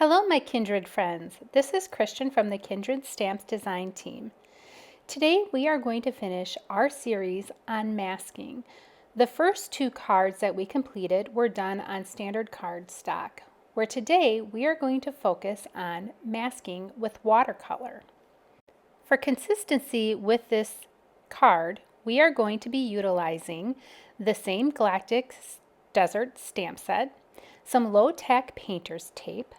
Hello, my Kindred friends. This is Christian from the Kindred Stamps Design Team. Today we are going to finish our series on masking. The first two cards that we completed were done on standard card stock, where today we are going to focus on masking with watercolor. For consistency with this card, we are going to be utilizing the same Galactic Desert stamp set, some low-tack painter's tape,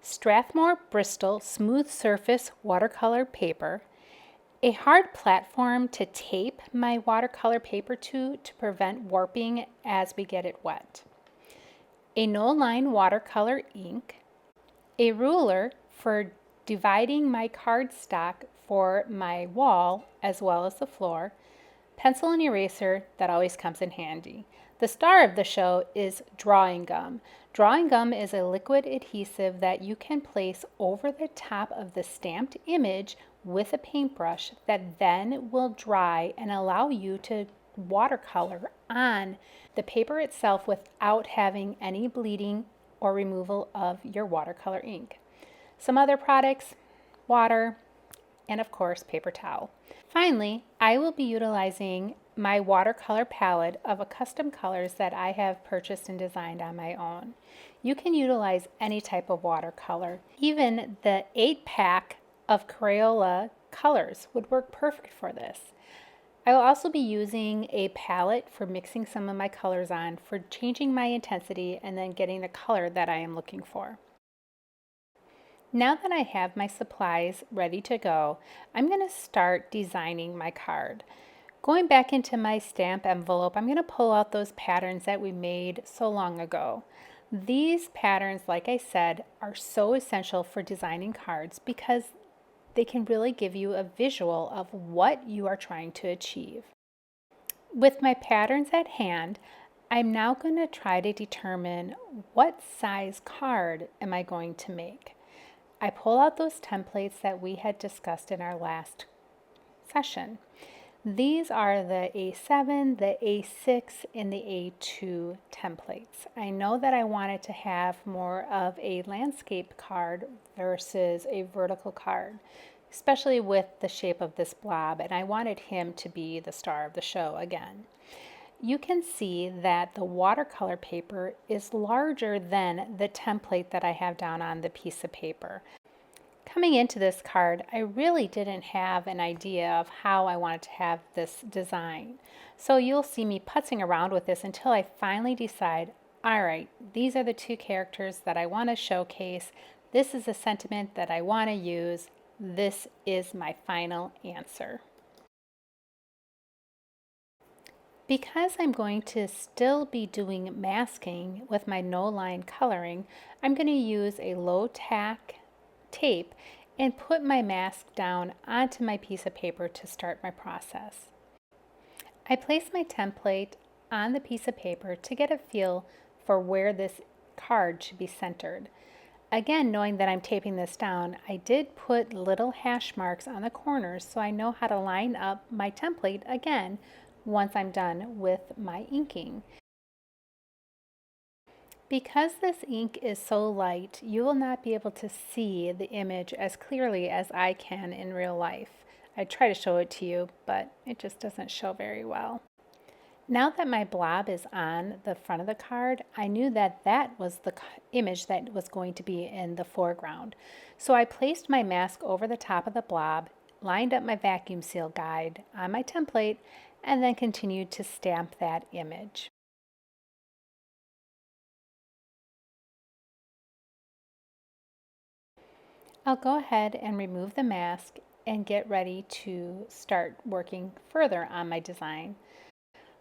Strathmore Bristol smooth surface watercolor paper, a hard platform to tape my watercolor paper to prevent warping as we get it wet, a no-line watercolor ink, a ruler for dividing my cardstock for my wall as well as the floor, pencil and eraser that always comes in handy. The star of the show is drawing gum. Drawing gum is a liquid adhesive that you can place over the top of the stamped image with a paintbrush that then will dry and allow you to watercolor on the paper itself without having any bleeding or removal of your watercolor ink. Some other products, water, and of course paper towel. Finally, I will be utilizing my watercolor palette of a custom colors that I have purchased and designed on my own. You can utilize any type of watercolor. Even the 8-pack of Crayola colors would work perfect for this. I will also be using a palette for mixing some of my colors on, for changing my intensity and then getting the color that I am looking for. Now that I have my supplies ready to go, I'm going to start designing my card. Going back into my stamp envelope, I'm going to pull out those patterns that we made so long ago. These patterns, like I said, are so essential for designing cards because they can really give you a visual of what you are trying to achieve. With my patterns at hand, I'm now going to try to determine what size card am I going to make. I pull out those templates that we had discussed in our last session. These are the A7, the A6, and the A2 templates. I know that I wanted to have more of a landscape card versus a vertical card, especially with the shape of this blob, and I wanted him to be the star of the show again. You can see that the watercolor paper is larger than the template that I have down on the piece of paper. Coming into this card, I really didn't have an idea of how I wanted to have this design. So you'll see me putzing around with this until I finally decide, all right, these are the two characters that I want to showcase. This is the sentiment that I want to use. This is my final answer. Because I'm going to still be doing masking with my no-line coloring, I'm going to use a low-tack tape and put my mask down onto my piece of paper to start my process. I place my template on the piece of paper to get a feel for where this card should be centered. Again, knowing that I'm taping this down, I did put little hash marks on the corners so I know how to line up my template again once I'm done with my inking. Because this ink is so light, you will not be able to see the image as clearly as I can in real life. I try to show it to you, but it just doesn't show very well. Now that my blob is on the front of the card, I knew that that was the image that was going to be in the foreground. So I placed my mask over the top of the blob, lined up my vacuum seal guide on my template, and then continued to stamp that image. I'll go ahead and remove the mask and get ready to start working further on my design.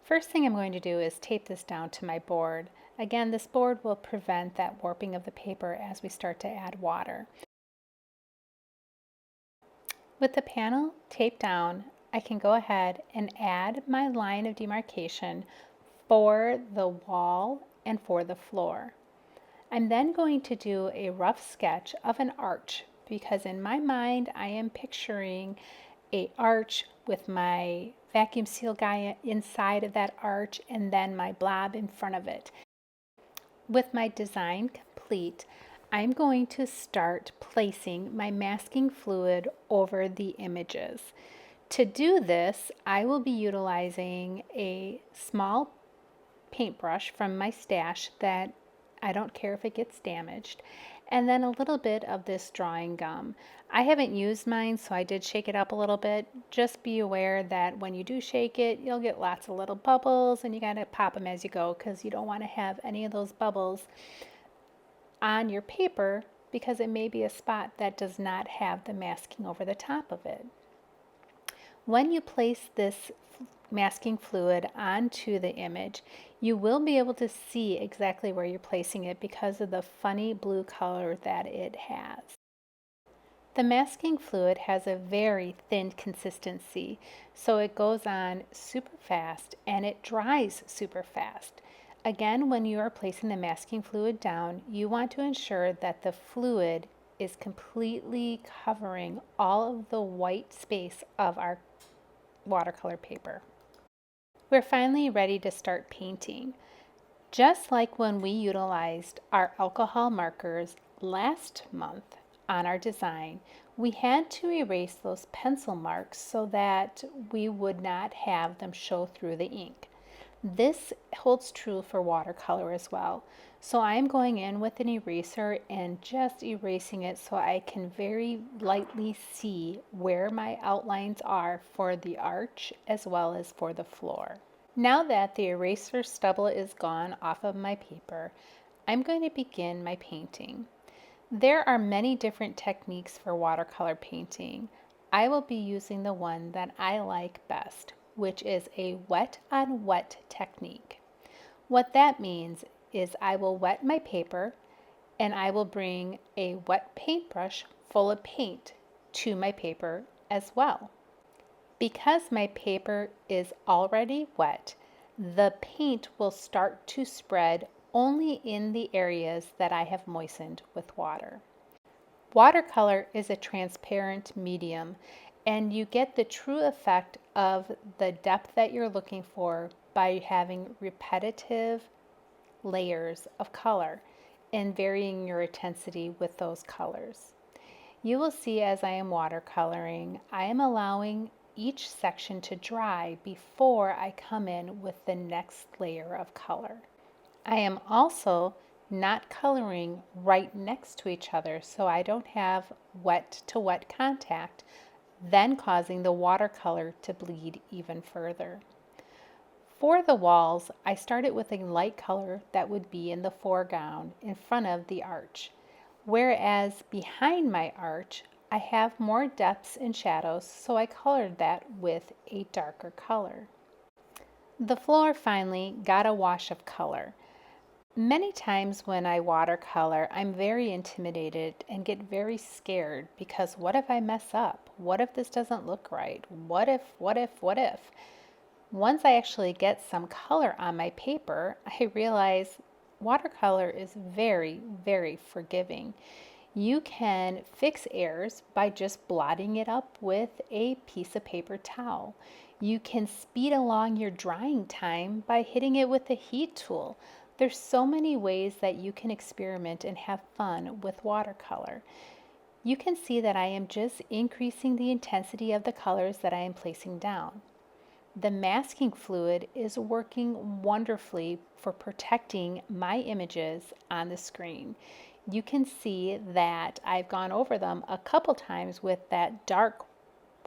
First thing I'm going to do is tape this down to my board. Again, this board will prevent that warping of the paper as we start to add water. With the panel taped down, I can go ahead and add my line of demarcation for the wall and for the floor. I'm then going to do a rough sketch of an arch because in my mind I am picturing an arch with my vacuum seal guy inside of that arch and then my blob in front of it. With my design complete, I'm going to start placing my masking fluid over the images. To do this, I will be utilizing a small paintbrush from my stash that I don't care if it gets damaged, and then a little bit of this drawing gum. I haven't used mine, so I did shake it up a little bit. Just be aware that when you do shake it, you'll get lots of little bubbles, and you gotta pop them as you go because you don't want to have any of those bubbles on your paper because it may be a spot that does not have the masking over the top of it. When you place this masking fluid onto the image, you will be able to see exactly where you're placing it because of the funny blue color that it has. The masking fluid has a very thin consistency, so it goes on super fast and it dries super fast. Again, when you are placing the masking fluid down, you want to ensure that the fluid is completely covering all of the white space of our watercolor paper. We're finally ready to start painting. Just like when we utilized our alcohol markers last month on our design, we had to erase those pencil marks so that we would not have them show through the ink. This holds true for watercolor as well. So I'm going in with an eraser and just erasing it so I can very lightly see where my outlines are for the arch as well as for the floor. Now that the eraser stubble is gone off of my paper, I'm going to begin my painting. There are many different techniques for watercolor painting. I will be using the one that I like best, which is a wet on wet technique. What that means is I will wet my paper and I will bring a wet paintbrush full of paint to my paper as well. Because my paper is already wet, the paint will start to spread only in the areas that I have moistened with water. Watercolor is a transparent medium, and you get the true effect of the depth that you're looking for by having repetitive layers of color and varying your intensity with those colors. You will see as I am watercoloring, I am allowing each section to dry before I come in with the next layer of color. I am also not coloring right next to each other so I don't have wet to wet contact, then causing the watercolor to bleed even further. For the walls, I started with a light color that would be in the foreground in front of the arch, whereas behind my arch, I have more depths and shadows, so I colored that with a darker color. The floor finally got a wash of color. Many times when I watercolor, I'm very intimidated and get very scared because what if I mess up? What if this doesn't look right? What if? Once I actually get some color on my paper, I realize watercolor is very, very forgiving. You can fix errors by just blotting it up with a piece of paper towel. You can speed along your drying time by hitting it with a heat tool. There's so many ways that you can experiment and have fun with watercolor. You can see that I am just increasing the intensity of the colors that I am placing down. The masking fluid is working wonderfully for protecting my images on the screen. You can see that I've gone over them a couple times with that dark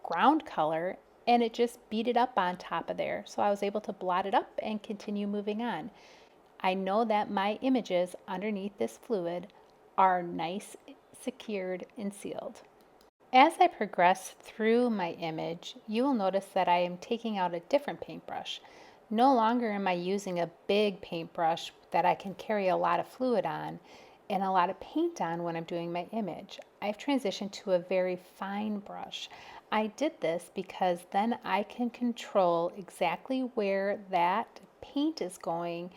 ground color and it just beat it up on top of there. So I was able to blot it up and continue moving on. I know that my images underneath this fluid are nice, secured, and sealed. As I progress through my image, you will notice that I am taking out a different paintbrush. No longer am I using a big paintbrush that I can carry a lot of fluid on and a lot of paint on when I'm doing my image. I've transitioned to a very fine brush. I did this because then I can control exactly where that paint is going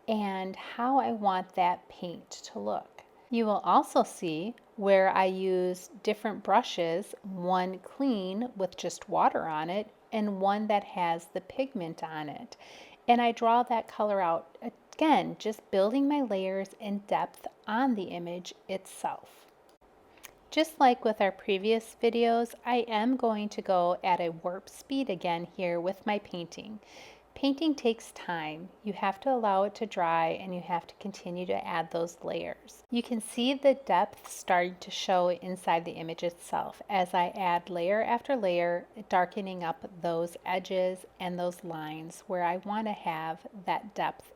and how I want that paint to look. You will also see where I use different brushes, one clean with just water on it and one that has the pigment on it. And I draw that color out Again, just building my layers and depth on the image itself. Just like with our previous videos, I am going to go at a warp speed again here with my painting. Painting takes time. You have to allow it to dry and you have to continue to add those layers. You can see the depth starting to show inside the image itself as I add layer after layer, darkening up those edges and those lines where I want to have that depth.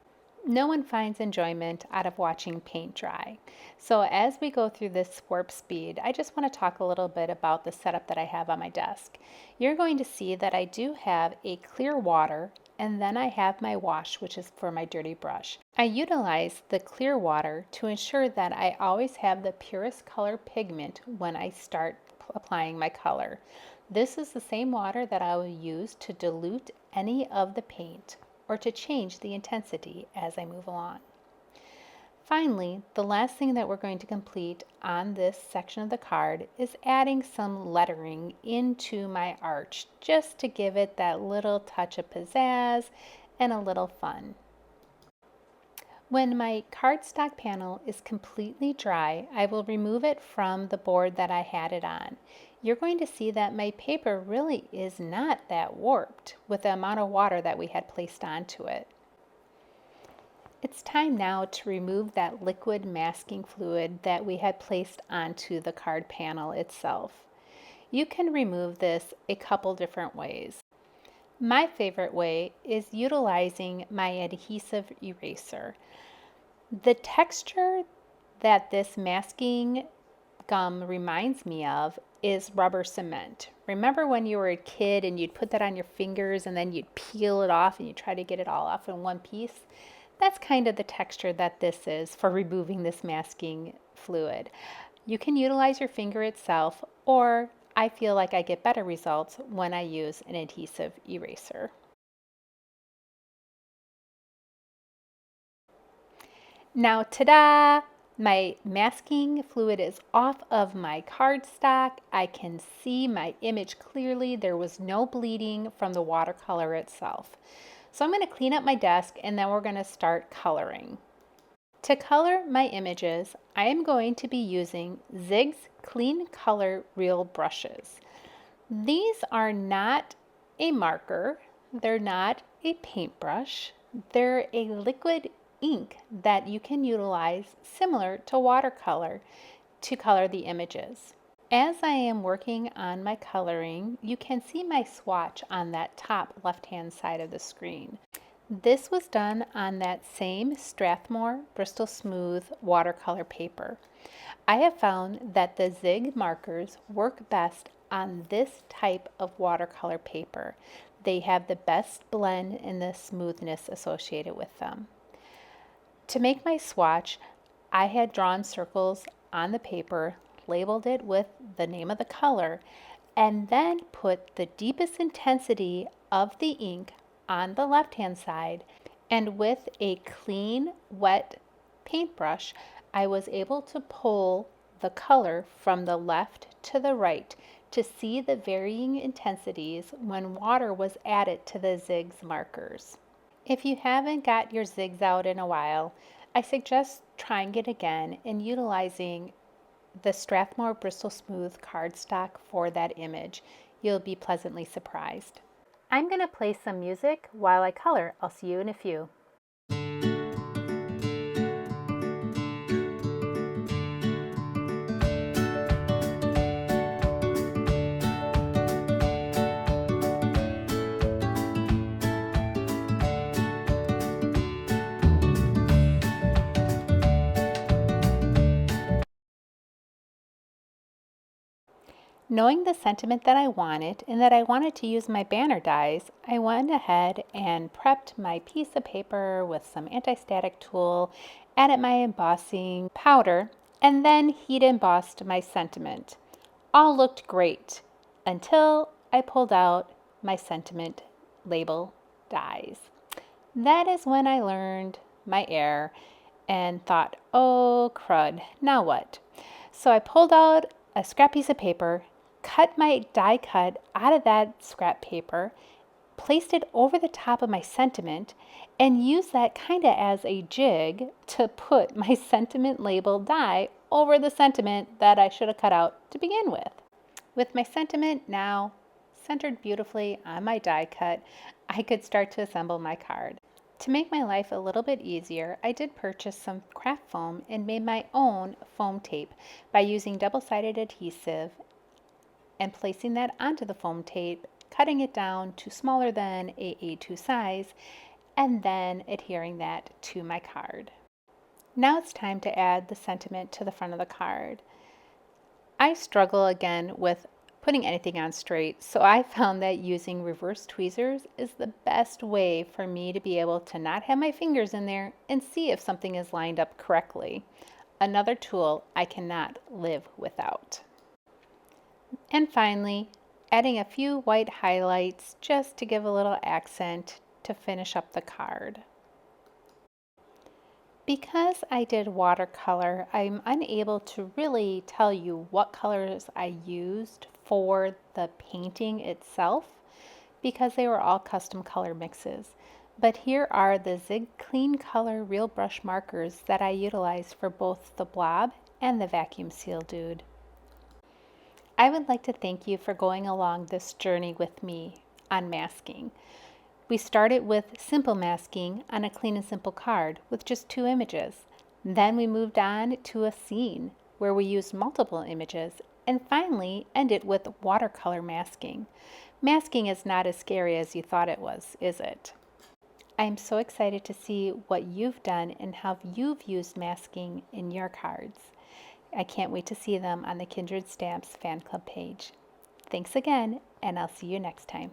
No one finds enjoyment out of watching paint dry. So as we go through this warp speed, I just want to talk a little bit about the setup that I have on my desk. You're going to see that I do have a clear water, and then I have my wash, which is for my dirty brush. I utilize the clear water to ensure that I always have the purest color pigment when I start applying my color. This is the same water that I will use to dilute any of the paint or to change the intensity as I move along. Finally, the last thing that we're going to complete on this section of the card is adding some lettering into my arch just to give it that little touch of pizzazz and a little fun. When my cardstock panel is completely dry, I will remove it from the board that I had it on. You're going to see that my paper really is not that warped with the amount of water that we had placed onto it. It's time now to remove that liquid masking fluid that we had placed onto the card panel itself. You can remove this a couple different ways. My favorite way is utilizing my adhesive eraser. The texture that this masking gum reminds me of is rubber cement. Remember when you were a kid and you'd put that on your fingers and then you'd peel it off and you try to get it all off in one piece? That's kind of the texture that this is for removing this masking fluid. You can utilize your finger itself, or I feel like I get better results when I use an adhesive eraser. Now, ta-da! My masking fluid is off of my cardstock. I can see my image clearly. There was no bleeding from the watercolor itself. So I'm going to clean up my desk and then we're going to start coloring. To color my images, I am going to be using Zig's Clean Color Real brushes. These are not a marker. They're not a paintbrush. They're a liquid ink that you can utilize similar to watercolor to color the images. As I am working on my coloring, you can see my swatch on that top left-hand side of the screen. This was done on that same Strathmore Bristol Smooth watercolor paper. I have found that the Zig markers work best on this type of watercolor paper. They have the best blend and the smoothness associated with them. To make my swatch, I had drawn circles on the paper, labeled it with the name of the color, and then put the deepest intensity of the ink on the left-hand side, and with a clean, wet paintbrush, I was able to pull the color from the left to the right to see the varying intensities when water was added to the Zig's markers. If you haven't got your Zigs out in a while, I suggest trying it again and utilizing the Strathmore Bristol Smooth cardstock for that image. You'll be pleasantly surprised. I'm going to play some music while I color. I'll see you in a few. Knowing the sentiment that I wanted and that I wanted to use my banner dies, I went ahead and prepped my piece of paper with some anti-static tool, added my embossing powder, and then heat embossed my sentiment. All looked great until I pulled out my sentiment label dies. That is when I learned my error and thought, oh crud, now what? So I pulled out a scrap piece of paper, cut my die cut out of that scrap paper, placed it over the top of my sentiment, and used that kind of as a jig to put my sentiment label die over the sentiment that I should have cut out to begin with. With my sentiment now centered beautifully on my die cut, I could start to assemble my card. To make my life a little bit easier, I did purchase some craft foam and made my own foam tape by using double-sided adhesive and placing that onto the foam tape, cutting it down to smaller than a A2 size, and then adhering that to my card. Now it's time to add the sentiment to the front of the card. I struggle again with putting anything on straight, so I found that using reverse tweezers is the best way for me to be able to not have my fingers in there and see if something is lined up correctly. Another tool I cannot live without. And finally, adding a few white highlights just to give a little accent to finish up the card. Because I did watercolor, I'm unable to really tell you what colors I used for the painting itself because they were all custom color mixes. But here are the Zig Clean Color Real Brush markers that I utilized for both the blob and the vacuum seal dude. I would like to thank you for going along this journey with me on masking. We started with simple masking on a clean and simple card with just 2 images. Then we moved on to a scene where we used multiple images, and finally ended with watercolor masking. Masking is not as scary as you thought it was, is it? I am so excited to see what you've done and how you've used masking in your cards. I can't wait to see them on the Kindred Stamps fan club page. Thanks again, and I'll see you next time.